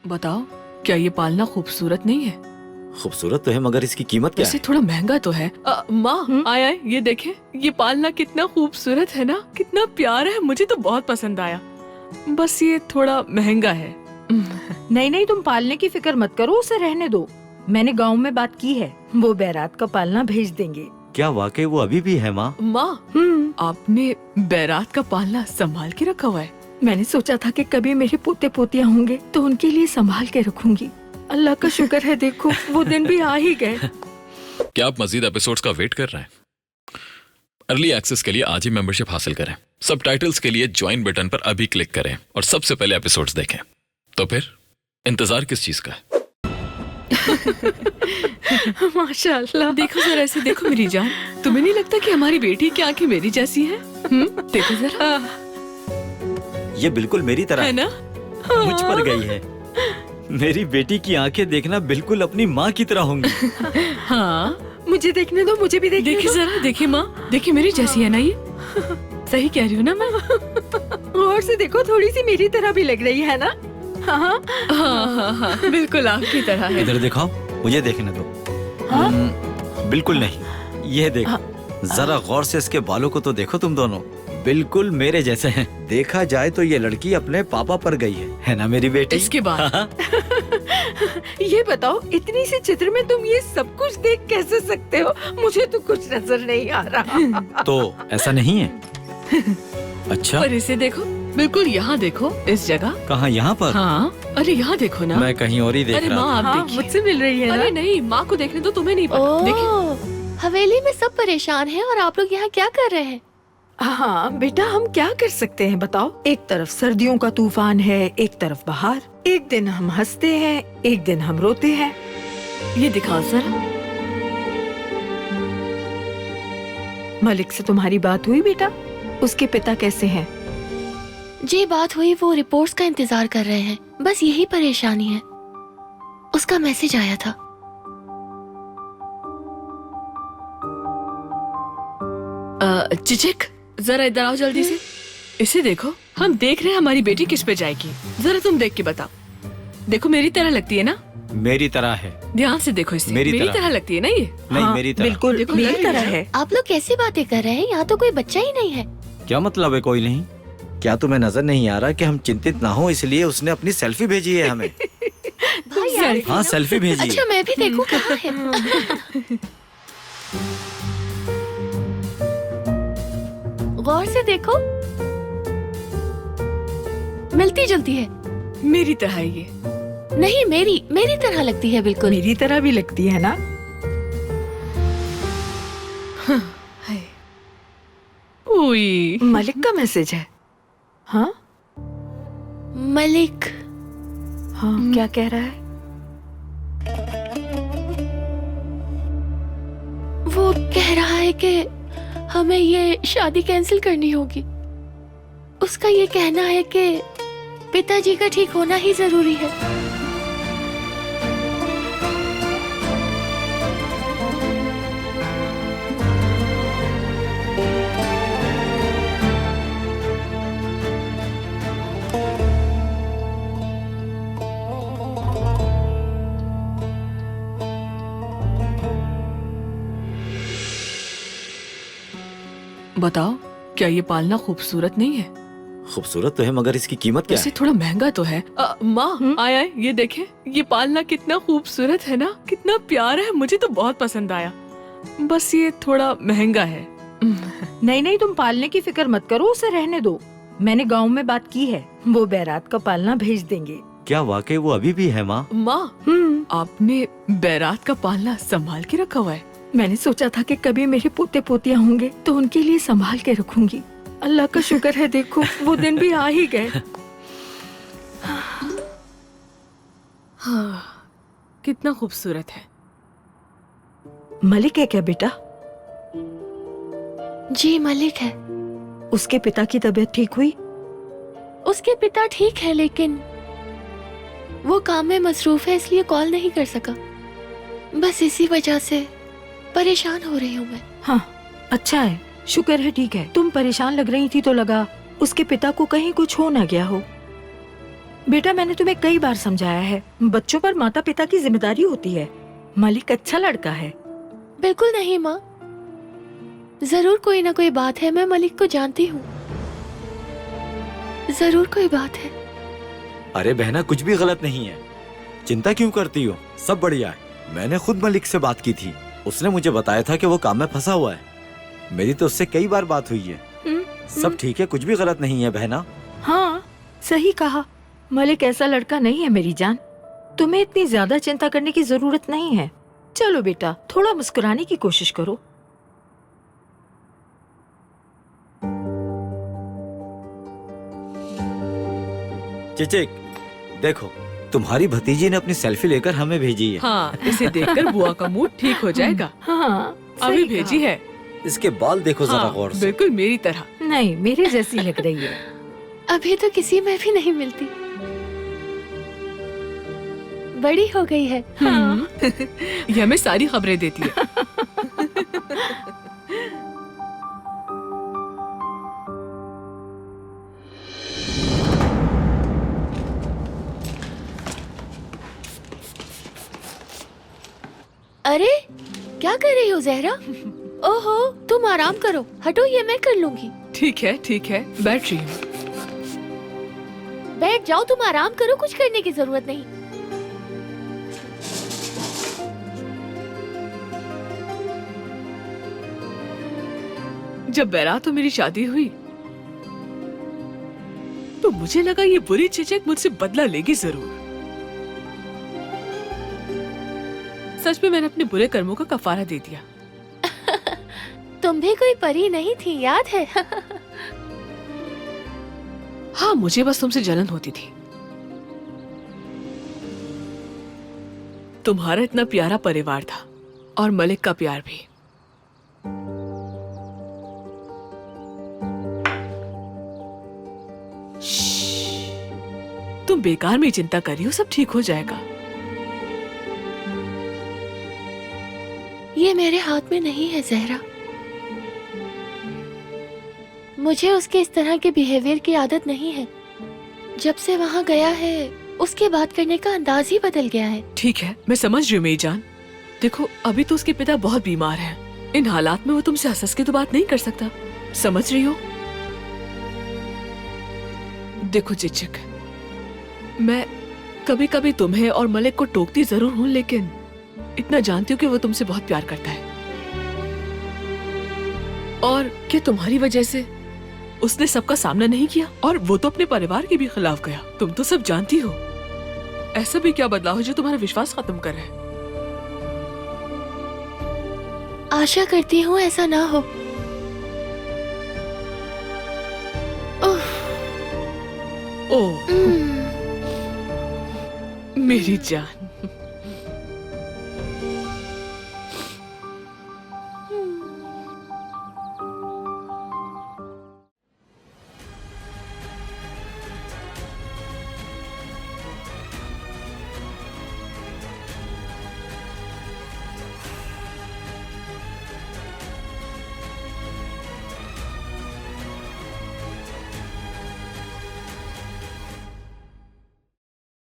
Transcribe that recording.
बताओ, क्या ये पालना खूबसूरत नहीं है? खूबसूरत तो है मगर इसकी कीमत क्या वैसे है? थोड़ा महंगा तो है। माँ आए आए, ये देखे, ये पालना कितना खूबसूरत है ना, कितना प्यारा है, मुझे तो बहुत पसंद आया। बस ये थोड़ा महंगा है। नहीं नहीं, तुम पालने की फिक्र मत करो, उसे रहने दो। मैंने गांव में बात की है, वो बैरात का पालना भेज देंगे। क्या वाकई वो अभी भी है माँ? माँ, आपने बैरात का पालना संभाल के रखा हुआ है? मैंने सोचा था कि कभी मेरे पोते पोतियाँ होंगे तो उनके लिए संभाल के रखूंगी। अल्लाह का शुक्र है, देखो वो दिन भी आ ही गए। क्या आप मजीद एपिसोड्स का वेट कर रहे हैं? अर्ली एक्सेस के लिए आज ही मेंबरशिप हासिल करें। सबटाइटल्स के लिए ज्वाइन बटन पर अभी क्लिक करें और सबसे पहले एपिसोड्स देखें। तो फिर इंतजार किस चीज का है? माशाल्लाह। देखो जरा, ऐसे देखो मेरी जान, तुम्हें नहीं लगता कि हमारी बेटी की आंखें मेरी जैसी हैं? देखो जरा, ये बिल्कुल मेरी तरह है ना? मुझ पर गई है। मेरी बेटी की आंखें देखना बिल्कुल अपनी माँ की तरह होंगी। हाँ, मुझे देखने दो, मुझे भी देखने देखिए दो। जरा, देखिए माँ, देखिए मेरी जैसी है ना ये? सही कह रही हूँ ना मैं? गौर से देखो, थोड़ी सी मेरी तरह भी लग रही है ना? हाँ हाँ, बिल्कुल आपकी तरह है। इधर दिखाओ, मुझे देखने दो। बिल्कुल नहीं, ये देखो, जरा गौर से इसके बालों को तो देखो तुम दोनों, बिल्कुल मेरे जैसे हैं। देखा जाए तो ये लड़की अपने पापा पर गई है ना मेरी बेटी? इसके बाद ये बताओ, इतनी सी चित्र में तुम ये सब कुछ देख कैसे सकते हो? मुझे तो कुछ नजर नहीं आ रहा। तो ऐसा नहीं है? अच्छा, पर इसे देखो, बिल्कुल यहाँ देखो, इस जगह। कहाँ? यहाँ पर? हाँ, अरे यहाँ देखो ना। मैं कहीं और ही देख अरे रहा माँ, था। आप हाँ, देखिए। मुझसे मिल रही है ना? अरे नहीं, माँ को देखने दो, तुम्हें नहीं पता। देखिए, ओह, हवेली में सब परेशान हैं और आप लोग यहाँ क्या कर रहे हैं? हाँ बेटा, हम क्या कर सकते हैं बताओ? एक तरफ सर्दियों का तूफान है, एक तरफ बहार। एक दिन हम हंसते हैं, एक दिन हम रोते हैं। ये दिखाओ जरा। मलिक से तुम्हारी बात हुई बेटा? उसके पिता कैसे हैं? जी बात हुई, वो रिपोर्ट्स का इंतजार कर रहे हैं, बस यही परेशानी है। उसका मैसेज आया था। चिचिक, जरा इधर आओ जल्दी से। इसे देखो, हम देख रहे हैं हमारी बेटी किस पे जाएगी। जरा तुम देख के बताओ। देखो, मेरी तरह लगती है ना? मेरी तरह है। ध्यान से देखो इसे। मेरी मेरी तरह। तरह लगती है ना ये? नहीं, हाँ, मेरी तरह। बिल्कुल देखो, मेरी लग तरह रही है। आप लोग कैसी बातें कर रहे हैं? यहाँ तो कोई बच्चा ही नहीं है। क्या मतलब है कोई नहीं? क्या तुम्हें नजर नहीं आ रहा कि हम चिंतित ना हो इसलिए उसने अपनी सेल्फी भेजी है हमें? भाई यार, हाँ, सेल्फी भेजी है। अच्छा मैं भी देखूं कहाँ है। गौर से देखो, मिलती जुलती है। मेरी तरह है ये। नहीं, मेरी तरह लगती है बिल्कुल। मेरी तरह भी लगती है ना? हाय। उई। मलिक का मैसेज है। हाँ मलिक, हाँ, क्या कह रहा है? वो कह रहा है कि हमें ये शादी कैंसिल करनी होगी। उसका ये कहना है कि पिताजी का ठीक होना ही जरूरी है। बताओ, क्या ये पालना खूबसूरत नहीं है? खूबसूरत तो है मगर इसकी कीमत क्या वैसे है? थोड़ा महंगा तो है। माँ आए आए, ये देखे, ये पालना कितना खूबसूरत है ना, कितना प्यारा है, मुझे तो बहुत पसंद आया। बस ये थोड़ा महंगा है। नहीं नहीं, तुम पालने की फिक्र मत करो, उसे रहने दो। मैंने गांव में बात की है, वो बैरात का पालना भेज देंगे। क्या वाकई वो अभी भी है माँ? माँ, आपने बैरात का पालना संभाल के रखा हुआ है? मैंने सोचा था कि कभी मेरे पोते पोतियाँ होंगे तो उनके लिए संभाल के रखूंगी। अल्लाह का शुक्र है, देखो वो दिन भी आ ही गए। हाँ, कितना खूबसूरत है। मलिक है क्या बेटा? जी मलिक है। उसके पिता की तबीयत ठीक हुई? उसके पिता ठीक है, लेकिन वो काम में मसरूफ है, इसलिए कॉल नहीं कर सका। बस इसी वजह से परेशान हो रही हूँ मैं। हाँ, अच्छा है, शुक्र है ठीक है। तुम परेशान लग रही थी तो लगा उसके पिता को कहीं कुछ हो ना गया हो। बेटा मैंने तुम्हें कई बार समझाया है, बच्चों पर माता पिता की जिम्मेदारी होती है। मलिक अच्छा लड़का है। बिल्कुल नहीं माँ, जरूर कोई ना कोई बात है। मैं मलिक को जानती हूँ, जरूर कोई बात है। अरे बहना, कुछ भी गलत नहीं है, चिंता क्यों करती हो? सब बढ़िया है। मैंने खुद मलिक से बात की थी, उसने मुझे बताया था कि वो काम में फंसा हुआ है। मेरी तो उससे कई बार बात हुई है। सब ठीक है, कुछ भी गलत नहीं है बहना। हाँ सही कहा, मलिक ऐसा लड़का नहीं है मेरी जान। तुम्हें इतनी ज्यादा चिंता करने की जरूरत नहीं है। चलो बेटा, थोड़ा मुस्कुराने की कोशिश करो। चिचिक, देखो तुम्हारी भतीजी ने अपनी सेल्फी लेकर हमें भेजी है। हाँ, इसे देखकर बुआ का मूड ठीक हो जाएगा। हाँ अभी सही भेजी कहा। है। इसके बाल देखो जरा हाँ, गौर से। बिल्कुल मेरी तरह। नहीं, मेरे जैसी लग रही है। अभी तो किसी में भी नहीं मिलती, बड़ी हो गई है। हाँ। ये हमें सारी खबरें देती है। अरे क्या कर रही हो जहरा? ओहो, तुम आराम करो, हटो, ये मैं कर लूंगी। ठीक है, बैठ रही हूँ। बैठ जाओ, तुम आराम करो, कुछ करने की जरूरत नहीं। जब बैरात और मेरी शादी हुई तो मुझे लगा ये बुरी चिचिक मुझसे बदला लेगी जरूर। सच में मैंने अपने बुरे कर्मों का कफारा दे दिया। तुम भी कोई परी नहीं थी, याद है? हाँ, मुझे बस तुमसे जलन होती थी। तुम्हारा इतना प्यारा परिवार था और मलिक का प्यार भी। तुम बेकार में चिंता कर रही हो, सब ठीक हो जाएगा। ये मेरे हाथ में नहीं है जहरा। मुझे उसके इस तरह के बिहेवियर की आदत नहीं है। जब से वहाँ गया है, उसके बात करने का अंदाज ही बदल गया है। ठीक है, मैं समझ रही हूँ मेरी जान। देखो, अभी तो उसके पिता बहुत बीमार हैं। इन हालात में वो तुमसे हंस के तो बात नहीं कर सकता, समझ रही हो? देखो चिचिक, मैं कभी कभी तुम्हें और मलिक को टोकती जरूर हूँ, लेकिन इतना जानती हूँ कि वो तुमसे बहुत प्यार करता है। और क्या तुम्हारी वजह से उसने सबका सामना नहीं किया? और वो तो अपने परिवार के भी खिलाफ गया। तुम तो सब जानती हो। ऐसा भी क्या बदलाव है जो तुम्हारा विश्वास खत्म कर रहा है? आशा करती हूँ ऐसा ना हो। ओह, मेरी जान।